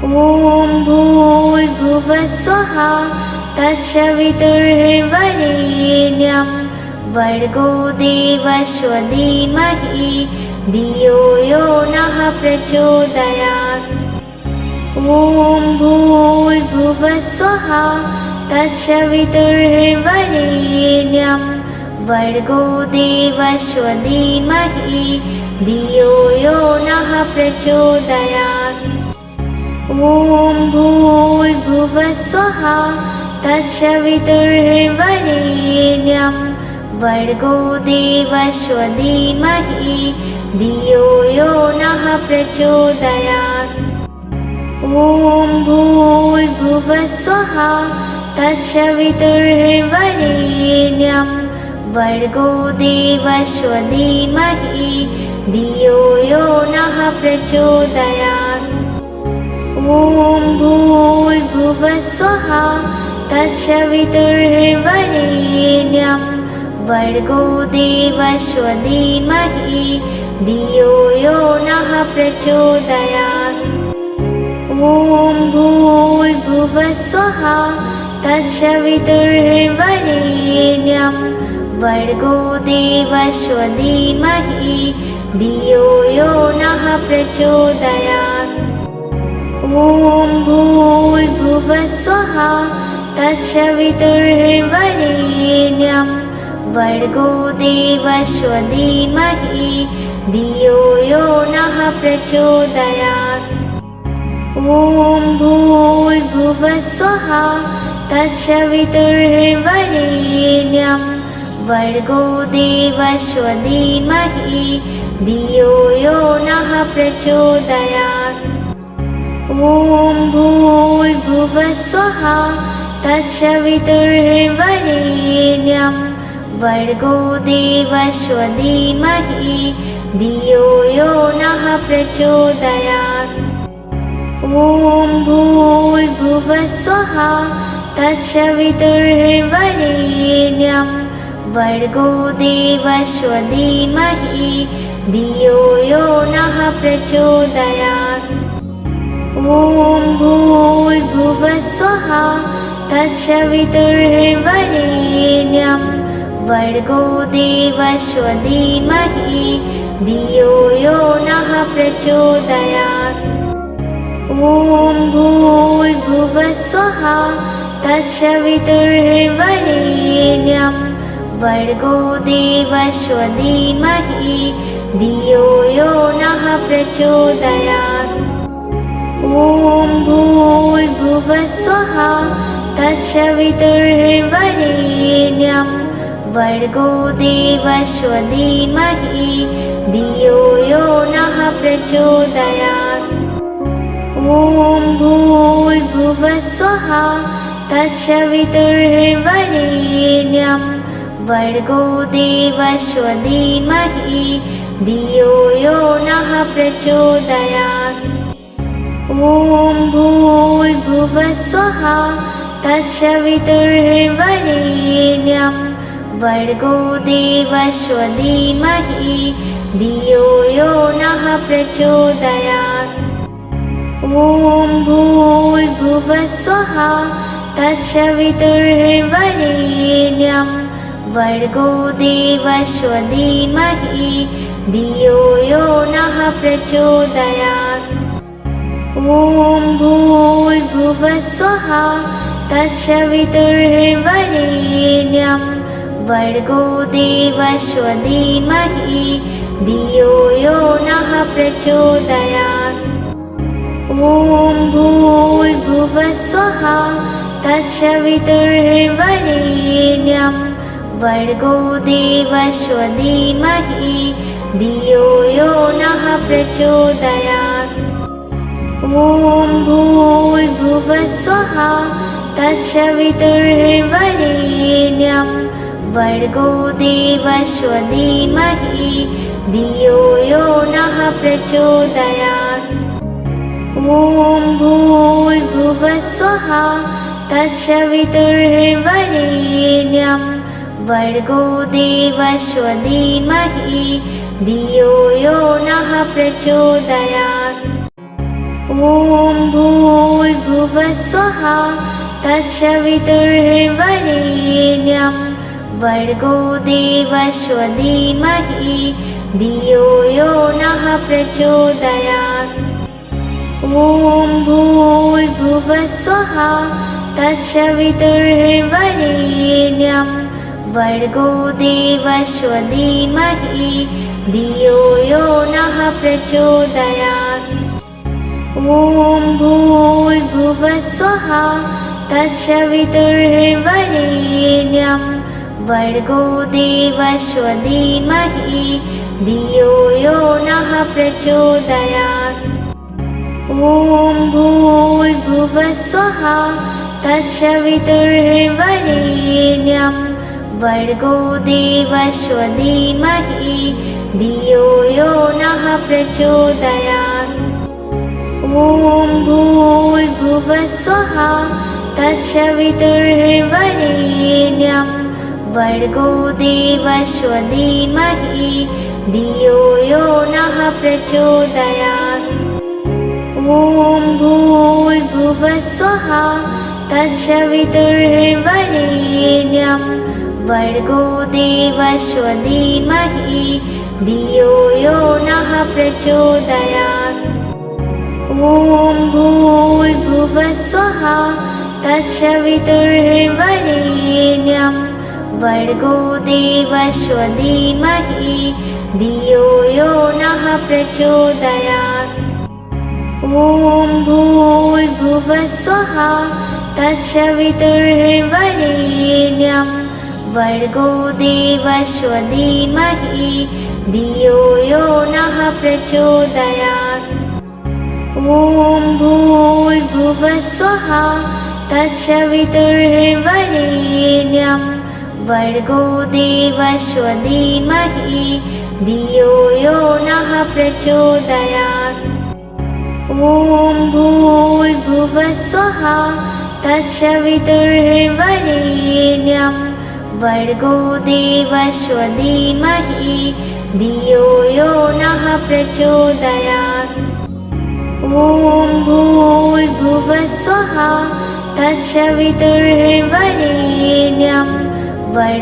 ॐ भूर्भुवः स्वः तत्सवितुर्वरेण्यं भर्गो देवस्य धीमहि धियो यो नः प्रचोदयात्। ॐ भूर्भुवः स्वः तत्सवितुर्वरेण्यं भर्गो देवस्य धीमहि धियो यो नः प्रचोदयात्। ॐ भूर्भुवः स्वः तत्सवितुर्वरेण्यं भर्गो देवस्य धीमहि धियो यो नः प्रचोदयात्। ॐ भूर्भुवः स्वः तत्सवितुर्वरेण्यं भर्गो देवस्य धीमहि धियो यो नः प्रचोदयात्। ॐ भूर्भुवः स्वः तत्सवितुर्वरेण्यं भर्गो देवस्य धीमहि धियो यो नः प्रचोदयात्। ॐ भूर्भुवः स्वः तत्सवितुर्वरेण्यं भर्गो देवस्य धीमहि धियो यो नः प्रचोदयात्। ॐ भूर्भुवः स्वः तत्सवितुर्वरेण्यं भर्गो देवस्य धीमहि धियो यो नः प्रचोदयात्। ॐ भूर्भुवः स्वः तत्सवितुर्वरेण्यं भर्गो देवस्य धीमहि धियो यो नः प्रचोदयात्। ॐ भूर्भुवः स्वः तत्सवितुर्वरेण्यं भर्गो देवस्य धीमहि धियो यो नः प्रचोदयात्। ॐ भूर्भुवः स्वः तत्सवितुर्वरेण्यं भर्गो देवस्य धीमहि धियो यो नः प्रचोदयात्। ॐ भूर्भुवः स्वः तत्सवितुर्वरेण्यं भर्गो देवस्य धीमहि धियो यो नः प्रचोदयात्। ॐ भूर्भुवः स्वः तत्सवितुर्वरेण्यं भर्गो देवस्य धीमहि धियो यो नः प्रचोदयात्। ॐ भूर्भुवः स्वः तत्सवितुर्वरेण्यं भर्गो देवस्य धीमहि धियो यो नः प्रचोदयात्। ॐ भूर्भुवः स्वः तत्सवितुर्वरेण्यं भर्गो देवस्य धीमहि धियो यो नः प्रचोदयात्। ॐ भूर्भुवः स्वः तत्सवितुर्वरेण्यं भर्गो देवस्य धीमहि धियो यो नः प्रचोदयात्। ॐ भूर्भुवः स्वः तत्सवितुर्वरेण्यं भर्गो देवस्य धीमहि धियो यो नः प्रचोदयात्। ॐ भूर्भुवः स्वः तत्सवितुर्वरेण्यं भर्गो देवस्य धीमहि धियो यो नः प्रचोदयात्। ॐ भूर्भुवः स्वः तत्सवितुर्वरेण्यं भर्गो देवस्य धीमहि धियो यो नः प्रचोदयात्। ॐ भूर्भुवः स्वः तत्सवितुर्वरेण्यं भर्गो देवस्य धीमहि धियो यो नः प्रचोदयात्। ॐ भूर्भुवः स्वः तत्सवितुर्वरेण्यं भर्गो देवस्य धीमहि धियो यो नः प्रचोदयात्। ॐ भूर्भुवः भूर्भुवस्वः तस्य वितुर्वरेण्यं भर्गो देवस्य धीमहि धियो यो नः प्रचोदयात्। ॐ भूर्भुवस्वः तस्य वितुर्वरेण्यं भर्गो देवस्य धीमहि धियो यो नः प्रचोदयात्। ॐ भूर्भुवस्वः तस्य वितुर्वरेण्यं भर्गो देवस्य धीमहि धियो यो नः प्रचोदयात्। ॐ भूर्भुवस्वः तस्य वितुर्वरेण्यं भर्गो देवस्य धीमहि धियो यो नः प्रचोदयात्। ॐ भूर्भुवस्वः तस्य वितुर्वरेण्यं भर्गो देवस्य धीमहि धियो यो नः प्रचोदयात्। ॐ भूर्भुवस्वः तस्य वितुर्वरेण्यं भर्गो देवस्य धीमहि धियो यो नः प्रचोदयात्। ॐ भूर्भुवस्वः तस्य वितुर्वरेण्यं भर्गो देवस्य धीमहि धियो यो नः प्रचोदयात्। ॐ भूर्भुवस्वः तस्य वितुर्वरेण्यं भर्गो देवस्य धीमहि धियो यो नः प्रचोदयात्। ॐ भूर्भुवस्वः तस्य वितुर्वरेण्यं भर्गो देवस्य धीमहि धियो यो नः प्रचोदयात्। ॐ भूर्भुवस्वः तस्य वितुर्वरेण्यं भर्गो देवस्य धीमहि धियो यो नः प्रचोदयात्। ॐ भूर्भुवस्वः तस्य वितुर्वरेण्यं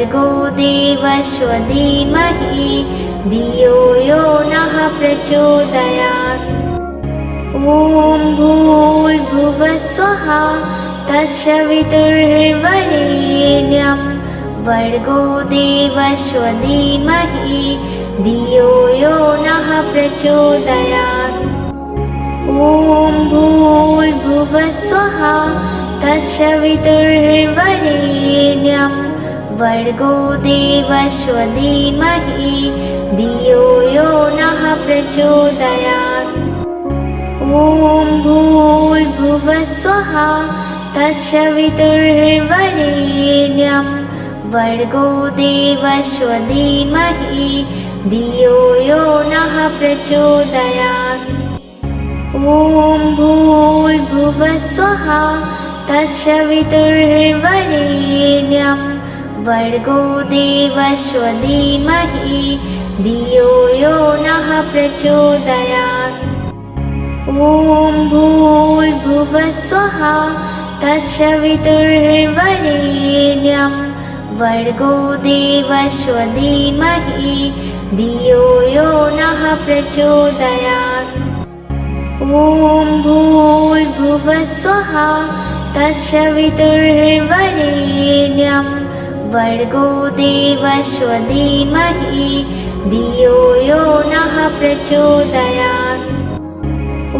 भर्गो देवस्य धीमहि धियो यो नः प्रचोदयात्। ॐ भूर्भुवस्वः तस्य वितुर्वरेण्यं भर्गो देवस्य धीमहि धियो यो नः प्रचोदयात्। ॐ भूर्भुवस्वः तस्य वितुर्वरेण्यं भर्गो देवस्य धीमहि धियो यो नः प्रचोदयात्। ॐ भूर्भुवस्वः तस्य वितुर्वरेण्यं भर्गो देवस्य धीमहि धियो यो नः प्रचोदयात्। ॐ भूर्भुवस्वः तस्य वितुर्वरेण्यं भर्गो देवस्य धीमहि धियो यो नः प्रचोदयात्। ॐ भूर्भुवस्वः तस्य वितुर्वरेण्यं भर्गो देवस्य धीमहि धियो यो नः प्रचोदयात्। ॐ भूर्भुवस्वः तस्य वितुर्वरेण्यं भर्गो देवस्य धीमहि धियो यो नः प्रचोदयात्। ॐ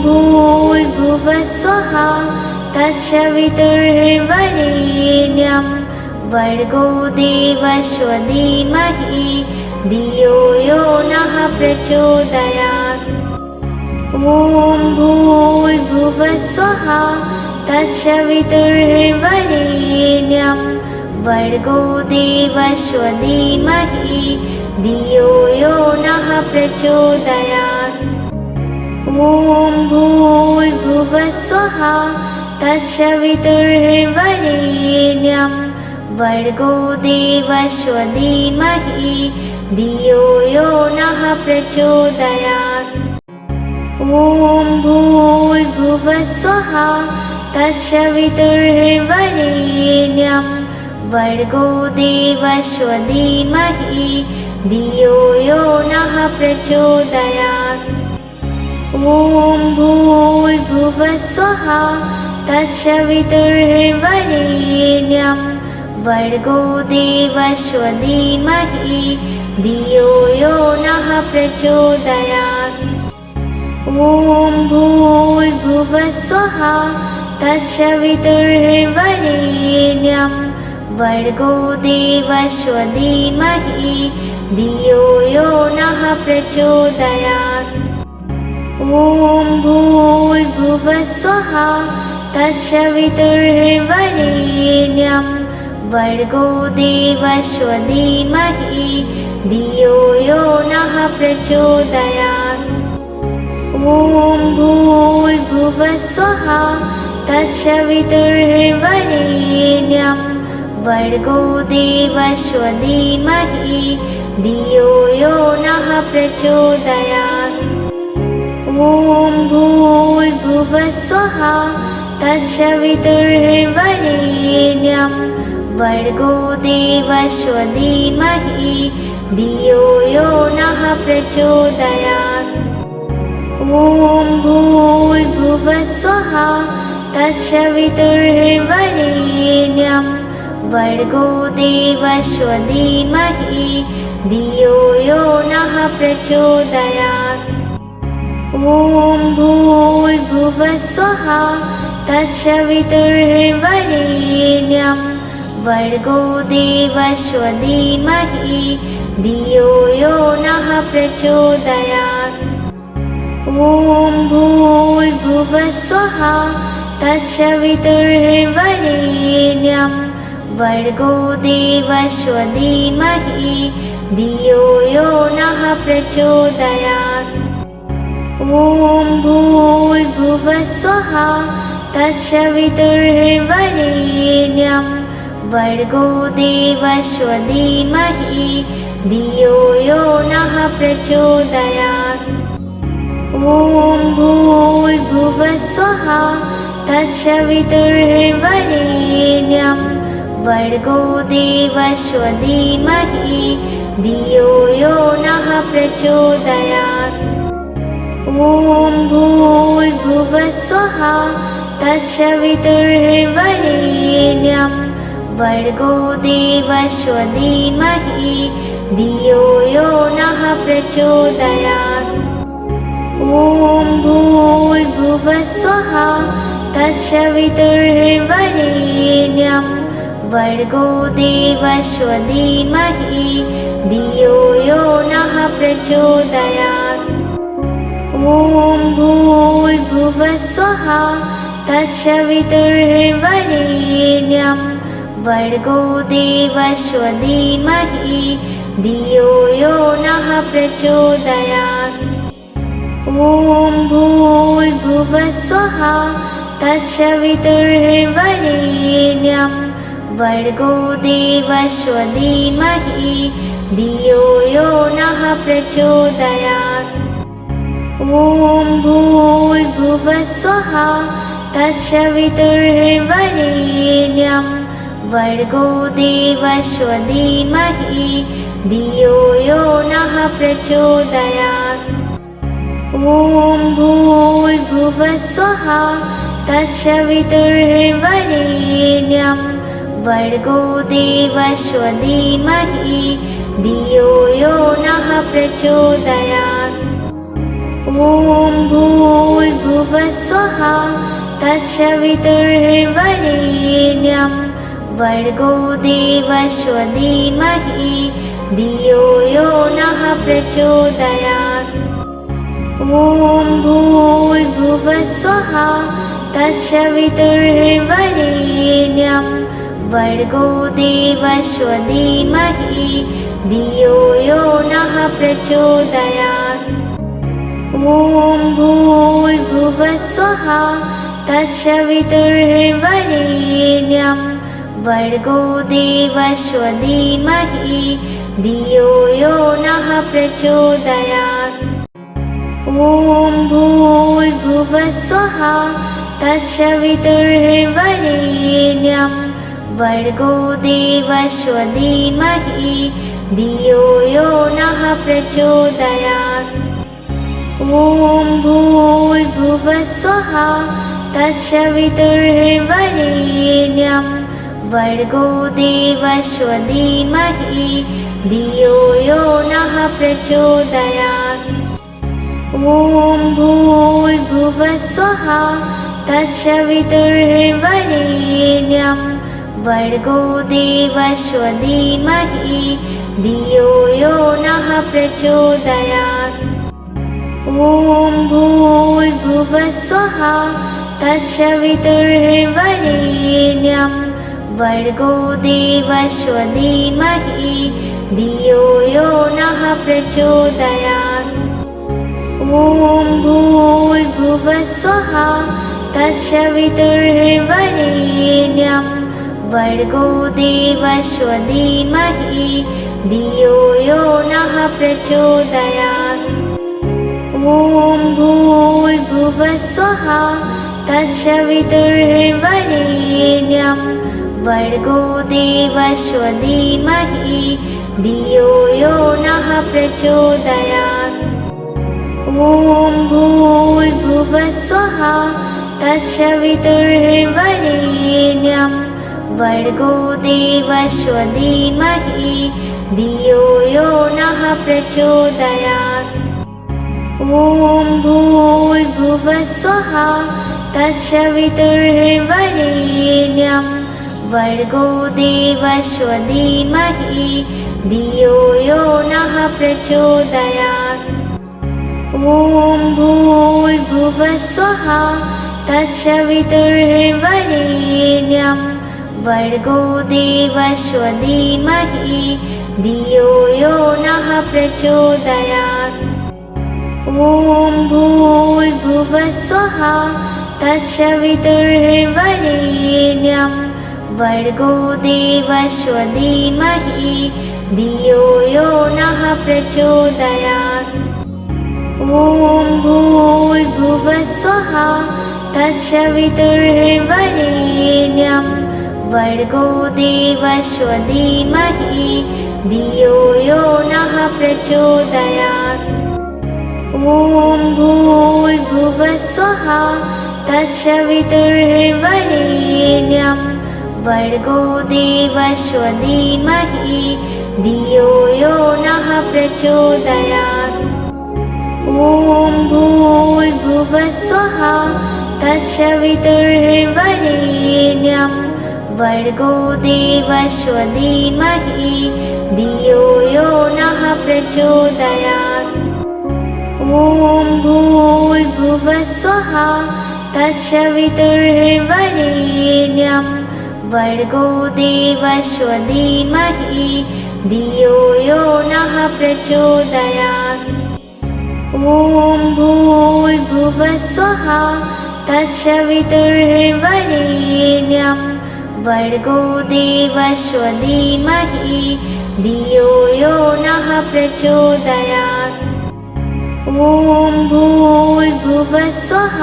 भूर्भुवस्वः तस्य वितुर्वरेण्यं भर्गो देवस्य धीमहि धियो यो नः प्रचोदयात्। ॐ भूर्भुवस्वः तस्य वितुर्वरेण्यं भर्गो देवस्य धीमहि धियो यो नः प्रचोदयात्। ॐ भूर्भुवस्वः तस्य वितुर्वरेण्यं भर्गो देवस्य धीमहि धियो यो नः प्रचोदयात्। ॐ ॐ भूर्भुवः स्वः तत्सवितुर्वरेण्यं भर्गो देवस्य धीमहि धियो यो नः प्रचोदयात्। ॐ भूर्भुवः स्वः तत्सवितुर्वरेण्यं भर्गो देवस्य धीमहि धियो यो नः प्रचोदयात्। ॐ भूर्भुवः स्वः तत्सवितुर्वरेण्यं भर्गो देवस्य धीमहि धियो यो नः प्रचोदयात्। ॐ भूर्भुवः स्वः तत्सवितुर्वरेण्यं भर्गो देवस्य धीमहि धियो यो नः प्रचोदयात्। ॐ भूर्भुवः स्वः तत्सवितुर्वरेण्यं भर्गो देवस्य धीमहि धियो यो नः प्रचोदयात्। ॐ भूर्भुवः स्वः तत्सवितुर्वरेण्यं भर्गो देवस्य धीमहि धियो यो नः प्रचोदयात्। ॐ भूर्भुवः स्वः तत्सवितुर्वरेण्यं भर्गो देवस्य धीमहि धियो यो नः प्रचोदयात्। ॐ भूर्भुवः स्वः तत्सवितुर्वरेण्यं भर्गो देवस्य धीमहि धियो यो नः प्रचोदयात्। ॐ भूर्भुवः स्वः तत्सवितुर्वरेण्यं भर्गो देवस्य धीमहि धियो यो नः प्रचोदयात्। ॐ भूर्भुवः स्वः तत्सवितुर्वरेण्यं भर्गो देवस्य धीमहि धियो यो नः प्रचोदयात्। ॐ भूर्भुवः स्वः तत्सवितुर्वरेण्यं भर्गो देवस्य धीमहि धियो यो नः प्रचोदयात्। ॐ भूर्भुवः स्वः तत्सवितुर्वरेण्यं भर्गो देवस्य धीमहि धियो यो नः प्रचोदयात्। ॐ भूर्भुवः स्वः तत्सवितुर्वरेण्यं भर्गो देवस्य धीमहि धियो यो नः प्रचोदयात्। ॐ भूर्भुवः स्वः तत्सवितुर्वरेण्यं भर्गो देवस्य धीमहि धियो यो नः प्रचोदयात्। ॐ भूर्भुवः स्वः तत्सवितुर्वरेण्यं भर्गो देवस्य धीमहि धियो यो नः प्रचोदयात्। ॐ भूर्भुवः स्वः तत्सवितुर्वरेण्यं भर्गो देवस्य धीमहि धियो यो नः प्रचोदयात्। ॐ भूर्भुवः स्वः तत्सवितुर्वरेण्यं भर्गो देवस्य धीमहि धियो यो नः प्रचोदयात्। ॐ भूर्भुवः स्वः तत्सवितुर्वरेण्यं भर्गो देवस्य धीमहि धियो यो नः प्रचोदयात्। ॐ भूर्भुवः स्वः तत्सवितुर्वरेण्यं भर्गो देवस्य धीमहि धियो यो नः प्रचोदयात्। ॐ भूर्भुवः स्वः तत्सवितुर्वरेण्यं भर्गो देवस्य धीमहि धियो यो नः प्रचोदयात्। ॐ भूर्भुवस्वः तत्सवितुर्वरेण्यं भर्गो देवस्य धीमहि धियो यो नः प्रचोदयात्। ॐ भूर्भुवस्वः तत्सवितुर्वरेण्यं भर्गो देवस्य धीमहि धियो यो नः प्रचोदयात्। ॐ भूर्भुवस्वः तत्सवितुर्वरेण्यं भर्गो देवस्य धीमहि धियो यो नः प्रचोदयात्। ॐ भूर्भुवस्वः तत्सवितुर्वरेण्यं भर्गो देवस्य धीमहि धियो यो नः प्रचोदयात्। ॐ भूर्भुवस्वः तत्सवितुर्वरेण्यं भर्गो देवस्य धीमहि धियो यो नः प्रचोदयात्। ॐ भूर्भुवस्वः तत्सवितुर्वरेण्यं भर्गो देवस्य धीमहि धियो यो नः प्रचोदयात्। ॐ भूर्भुवस्वः तत्सवितुर्वरेण्यं भर्गो देवस्य धीमहि धियो यो नः प्रचोदयात्। ॐ भूर्भुवस्वः तत्सवितुर्वरेण्यं भर्गो देवस्य धीमहि धियो यो नः प्रचोदयात्। ॐ भूर्भुवस्वः तत्सवितुर्वरेण्यं भर्गो देवस्य धीमहि धियो यो नः प्रचोदयात्। ॐ भूर्भुवस्वः तत्सवितुर्वरेण्यं भर्गो देवस्य धीमहि धियो यो नः प्रचोदयात्। ॐ भूर्भुवस्वः तत्सवितुर्वरेण्यं भर्गो देवस्य धीमहि धियो यो नः प्रचोदयात्। ॐ भूर्भुवस्वः तत्सवितुर्वरेण्यं भर्गो देवस्य धीमहि धियो यो नः प्रचोदयात्। ॐ भूर्भुवस्वः तत्सवितुर्वरेण्यं भर्गो देवस्य धीमहि धियो यो नः प्रचोदयात्। ॐ भूर्भुवस्वः तत्सवितुर्वरेण्यं भर्गो देवस्य धीमहि धियो यो नः प्रचोदयात्। ॐ भूर्भुवस्वः तत्सवितुर्वरेण्यं भर्गो देवस्य धीमहि धियो यो नः प्रचोदयात्। ॐ भूर्भुवस्वः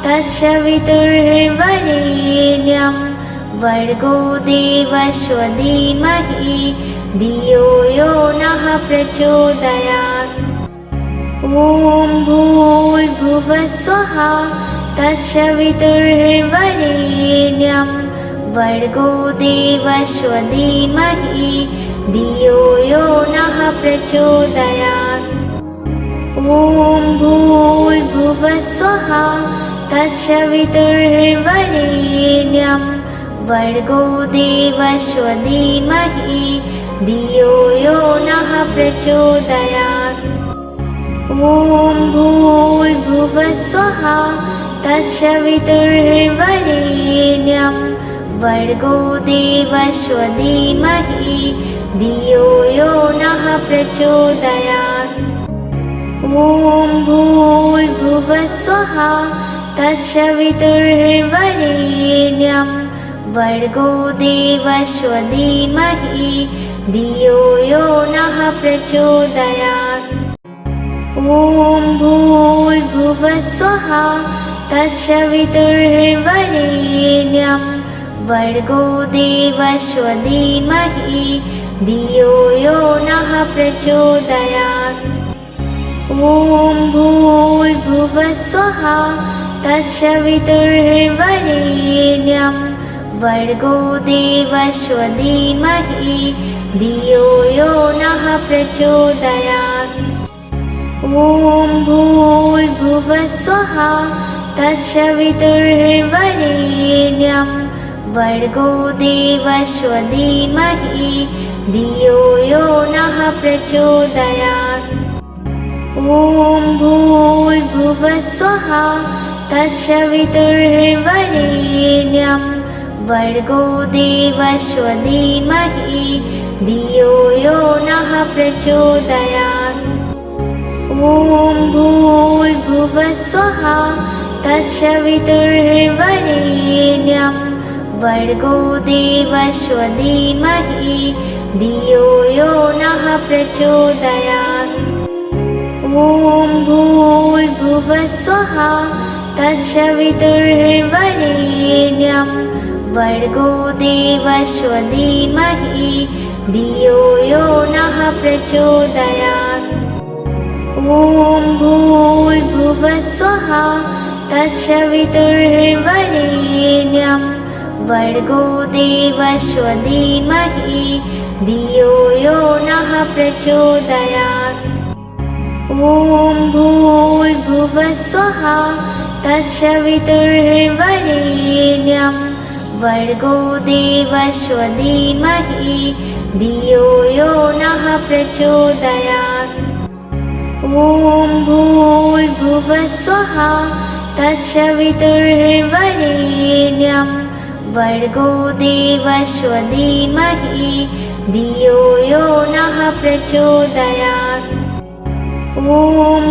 तत्सवितुर्वरेण्यं भर्गो देवस्य धीमहि धियो यो नः प्रचोदयात्। ॐ भूर्भुवस्वः तत्सवितुर्वरेण्यं भर्गो देवस्य धीमहि धियो यो नः प्रचोदयात्। ॐ भूर्भुवस्वः तत्सवितुर्वरेण्यं भर्गो देवस्य धीमहि धियो यो नः प्रचोदयात्। ॐ भूर्भुवस्वः तत्सवितुर्वरेण्यं भर्गो देवस्य धीमहि धियो यो नः प्रचोदयात्। ॐ भूर्भुवस्वः तत्सवितुर्वरेण्यं भर्गो देवस्य धीमहि धियो यो नः प्रचोदयात्। ॐ ॐ भूर्भुवस्वः तत्सवितुर्वरेण्यं भर्गो देवस्य धीमहि धियो यो नः प्रचोदयात्। ॐ भूर्भुवस्वः तत्सवितुर्वरेण्यं भर्गो देवस्य धीमहि धियो यो नः प्रचोदयात्। ॐ भूर्भुवस्वः तत्सवितुर्वरेण्यं भर्गो देवस्य धीमहि धियो यो नः प्रचोदयात्। ॐ भूर्भुवस्वः तत्सवितुर्वरेण्यं भर्गो देवस्य धीमहि धियो यो नः प्रचोदयात्। ॐ भूर्भुवस्वः तत्सवितुर्वरेण्यं भर्गो देवस्य धीमहि धियो यो नः प्रचोदयात्। ॐ भूर्भुवस्वः तत्सवितुर्वरेण्यं भर्गो देवस्य धीमहि धियो यो नः प्रचोदयात्। ॐ भूर्भुवस्वः तत्सवितुर्वरेण्यं भर्गो देवस्य धीमहि धियो यो नः प्रचोदयात्। ॐ भूर्भुवस्वः तत्सवितुर्वरेण्यं भर्गो देवस्य धीमहि धियो यो नः प्रचोदयात्। ॐ भूर्भुवस्वः तत्सवितुर्वरेण्यं भर्गो देवस्य धीमहि धियो यो नः प्रचोदयात्। ॐ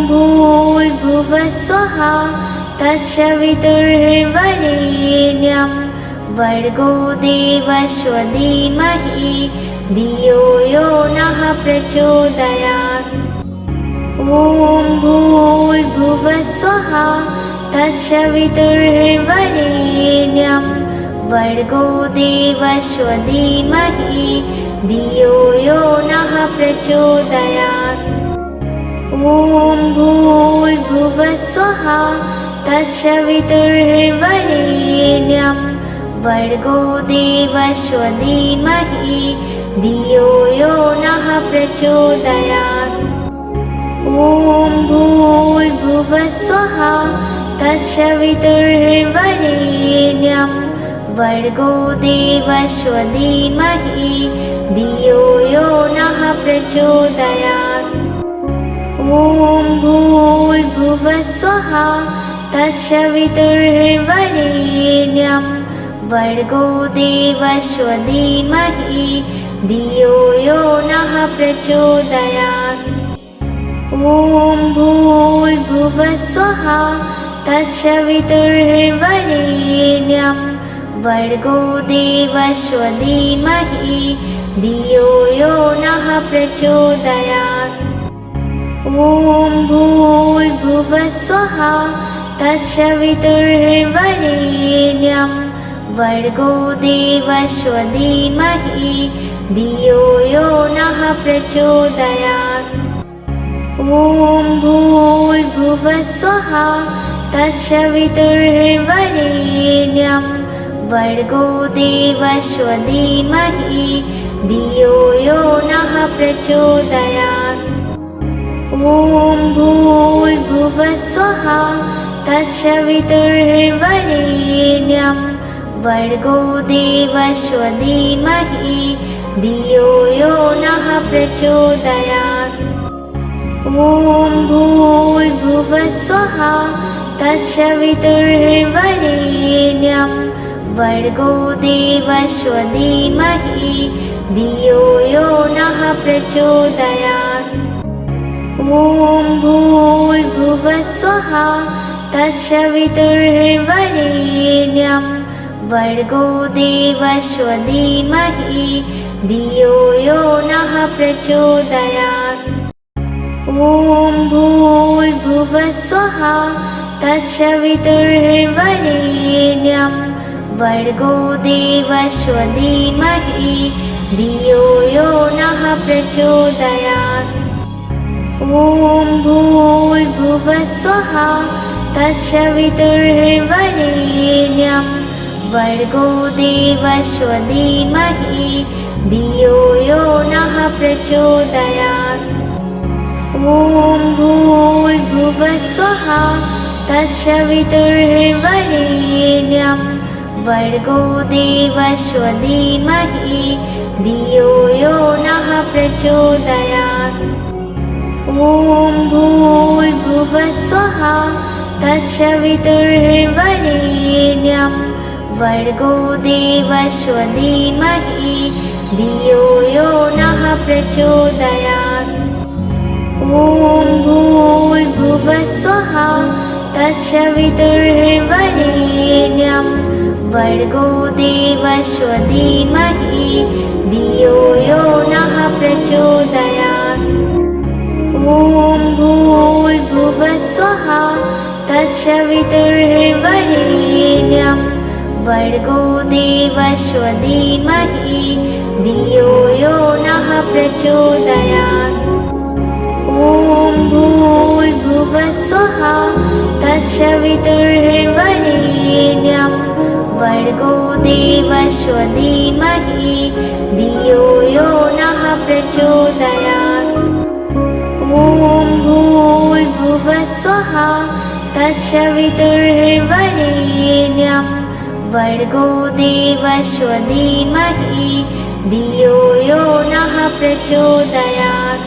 भूर्भुवस्वः तत्सवितुर्वरेण्यं भर्गो देवस्य धीमहि धियो यो नः प्रचोदयात्। ॐ भूर्भुवस्वः तत्सवितुर्वरेण्यं भर्गो देवस्य धीमहि धियो यो नः प्रचोदयात्। ॐ भूर्भुवस्वः तत्सवितुर्वरेण्यं भर्गो देवस्य धीमहि धियो यो नः प्रचोदयात्। ॐ भूर्भुवस्वः तत्सवितुर्वरेण्यं भर्गो देवस्य धीमहि धियो यो नः प्रचोदयात्। ॐ भूर्भुवस्वः तत्सवितुर्वरेण्यं भर्गो देवस्य धीमहि धियो यो नः प्रचोदयात्। ॐ भूर्भुवस्वः तत्सवितुर्वरेण्यं भर्गो देवस्य धीमहि धियो यो नः प्रचोदयात्। ॐ भूर्भुवस्वः तत्सवितुर्वरेण्यं भर्गो देवस्य धीमहि धियो यो नः प्रचोदयात्। ॐ भूर्भुवस्वः तत्सवितुर्वरेण्यं भर्गो देवस्य धीमहि धियो यो नः प्रचोदयात्। ॐ भूर्भुवस्वः तत्सवितुर्वरेण्यं भर्गो देवस्य धीमहि धियो यो नः प्रचोदयात्। ॐ भूर्भुवस्वः तत्सवितुर्वरेण्यं भर्गो देवस्य धीमहि धियो यो नः प्रचोदयात्। ॐ भूर्भुवस्वः तत्सवितुर्वरेण्यं भर्गो देवस्य धीमहि धियो यो नः प्रचोदयात्। ॐ ॐ भूर्भुवः स्वः तत्सवितुर्वरेण्यं भर्गो देवस्य धीमहि धियो यो नः प्रचोदयात्। ॐ भूर्भुवः स्वः तत्सवितुर्वरेण्यं भर्गो देवस्य धीमहि धियो यो नः प्रचोदयात्। ॐ भूर्भुवः स्वः तत्सवितुर्वरेण्यं भर्गो देवस्य धीमहि धियो यो नः प्रचोदयात्। ॐ भूर्भुवः स्वः तत्सवितुर्वरेण्यं भर्गो देवस्य धीमहि धियो यो नः प्रचोदयात्। ॐ भूर्भुवः स्वः तत्सवितुर्वरेण्यं भर्गो देवस्य धीमहि धियो यो नः प्रचोदयात्। ॐ भूर्भुवः स्वः तत्सवितुर्वरेण्यं भर्गो देवस्य धीमहि धियो यो नः प्रचोदयात्। ॐ भूर्भुवः स्वः तत्सवितुर्वरेण्यं भर्गो देवस्य धीमहि धियो यो नः प्रचोदयात्। ॐ भूर्भुवः स्वः तत्सवितुर्वरेण्यं भर्गो देवस्य धीमहि धियो यो नः प्रचोदयात्।